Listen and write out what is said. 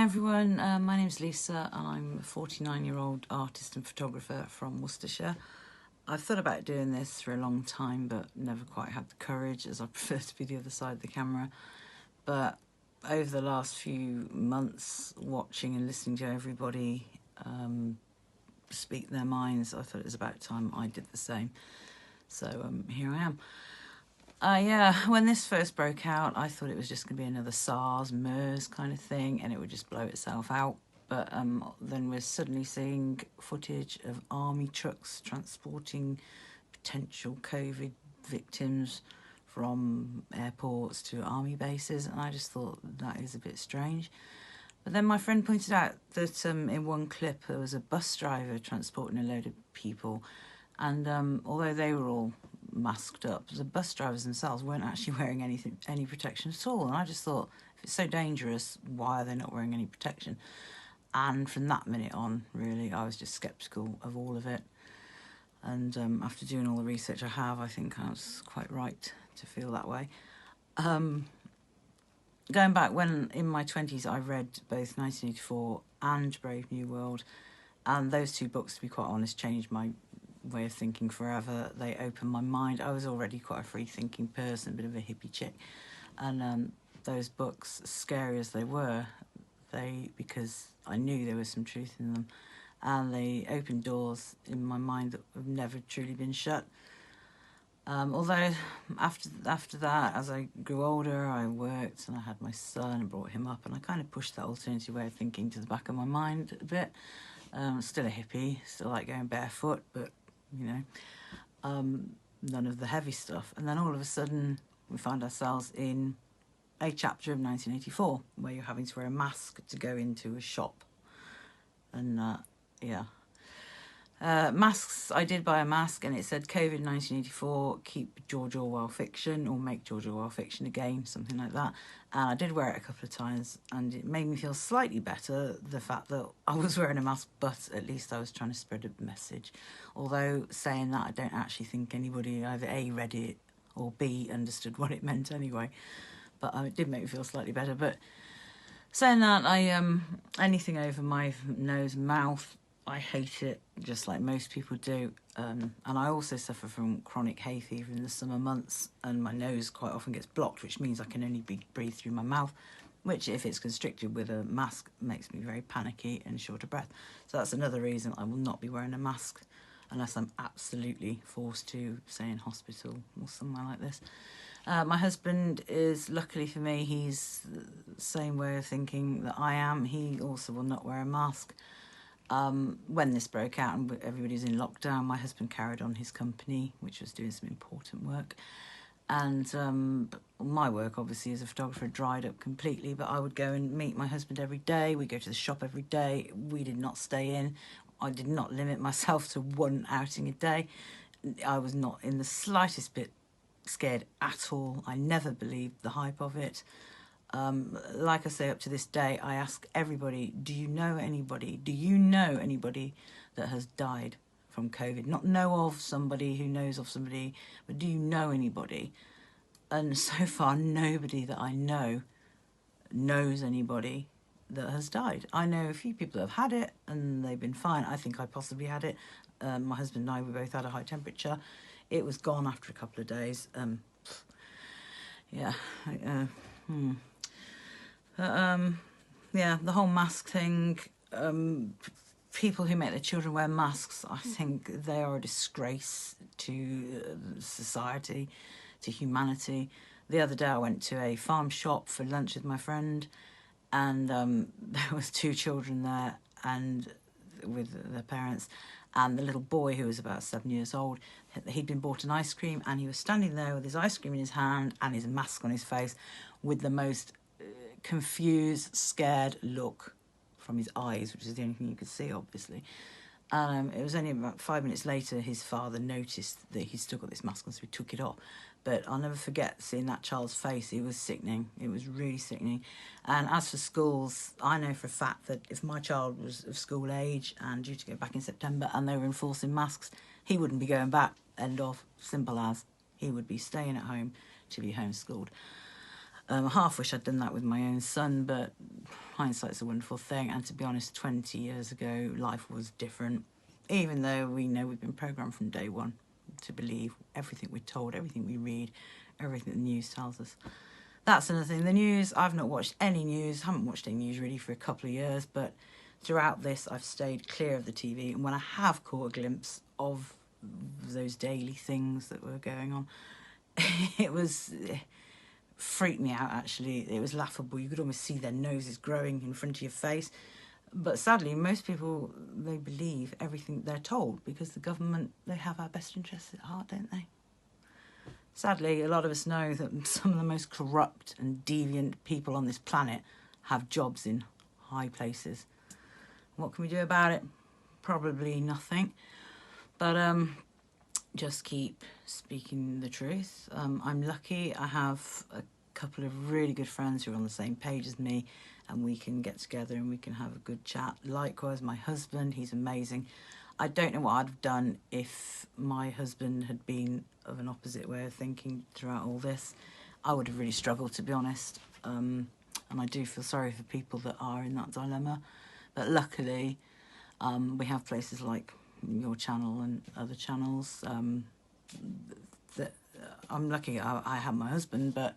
everyone, my name's Lisa and I'm a 49-year-old artist and photographer from Worcestershire. I've thought about doing this for a long time but never quite had the courage, as I prefer to be the other side of the camera. But over the last few months, watching and listening to everybody speak their minds, I thought it was about time I did the same. So here I am. When this first broke out, I thought it was just going to be another SARS, MERS kind of thing, and it would just blow itself out. But then we're suddenly seeing footage of army trucks transporting potential COVID victims from airports to army bases, and I just thought that is a bit strange. But then my friend pointed out that in one clip there was a bus driver transporting a load of people, and although they were all masked up, the bus drivers themselves weren't actually wearing any protection at all. And I just thought, if it's so dangerous, why are they not wearing any protection? And from that minute on, really, I was just sceptical of all of it. And after doing all the research I have, I think I was quite right to feel that way. Going back, when in my 20s, I read both 1984 and Brave New World, and those two books, to be quite honest, changed my way of thinking forever. They opened my mind. I was already quite a free-thinking person, a bit of a hippie chick, and those books, as scary as they were, because I knew there was some truth in them, and they opened doors in my mind that have never truly been shut. Although after that, as I grew older, I worked and I had my son and brought him up, and I kind of pushed that alternative way of thinking to the back of my mind a bit. Still a hippie, still like going barefoot, but you know, none of the heavy stuff. And then all of a sudden, we find ourselves in a chapter of 1984 where you're having to wear a mask to go into a shop. And masks, I did buy a mask and it said COVID 1984, keep George Orwell fiction, or make George Orwell fiction again, something like that. And I did wear it a couple of times, and it made me feel slightly better, the fact that I was wearing a mask, but at least I was trying to spread a message. Although, saying that, I don't actually think anybody either A, read it, or B, understood what it meant anyway. But it did make me feel slightly better. But saying that, anything over my nose and mouth, I hate it, just like most people do. And I also suffer from chronic hay fever in the summer months, and my nose quite often gets blocked, which means I can only breathe through my mouth, which, if it's constricted with a mask, makes me very panicky and short of breath. So that's another reason I will not be wearing a mask unless I'm absolutely forced to, say, in hospital or somewhere like this. My husband is, luckily for me, he's the same way of thinking that I am. He also will not wear a mask. When this broke out and everybody's in lockdown, my husband carried on his company, which was doing some important work. And my work, obviously, as a photographer, dried up completely, but I would go and meet my husband every day. We'd go to the shop every day. We did not stay in. I did not limit myself to one outing a day. I was not in the slightest bit scared at all. I never believed the hype of it. Like I say, up to this day, I ask everybody, do you know anybody that has died from COVID? Not know of somebody who knows of somebody, but do you know anybody? And so far, nobody that I know knows anybody that has died. I know a few people that have had it and they've been fine. I think I possibly had it. My husband and I, we both had a high temperature. It was gone after a couple of days. The whole mask thing, people who make their children wear masks, I think they are a disgrace to society, to humanity. The other day I went to a farm shop for lunch with my friend, and there was two children there and with their parents, and the little boy, who was about 7 years old, he'd been bought an ice cream, and he was standing there with his ice cream in his hand and his mask on his face with the most confused, scared look from his eyes, which is the only thing you could see, obviously. It was only about 5 minutes later his father noticed that he'd still got this mask on, so he took it off. But I'll never forget seeing that child's face. It was sickening. It was really sickening. And as for schools, I know for a fact that if my child was of school age and due to go back in September and they were enforcing masks, he wouldn't be going back. End of. Simple as. He would be staying at home to be homeschooled. I half wish I'd done that with my own son, but hindsight's a wonderful thing. And to be honest, 20 years ago, life was different. Even though we know we've been programmed from day one to believe everything we're told, everything we read, everything the news tells us. That's another thing. The news, I've not watched any news, haven't watched any news really for a couple of years, but throughout this I've stayed clear of the TV. And when I have caught a glimpse of those daily things that were going on, it freaked me out actually. It was laughable. You could almost see their noses growing in front of your face. But sadly, most people, they believe everything they're told because the government, they have our best interests at heart, don't they? Sadly, a lot of us know that some of the most corrupt and deviant people on this planet have jobs in high places. What can we do about it? Probably nothing. But just keep speaking the truth. I'm lucky. I have a couple of really good friends who are on the same page as me, and we can get together and we can have a good chat. Likewise, my husband, he's amazing. I don't know what I'd have done if my husband had been of an opposite way of thinking throughout all this. I would have really struggled, to be honest. And I do feel sorry for people that are in that dilemma. But luckily, we have places like your channel and other channels that I'm lucky I have my husband, but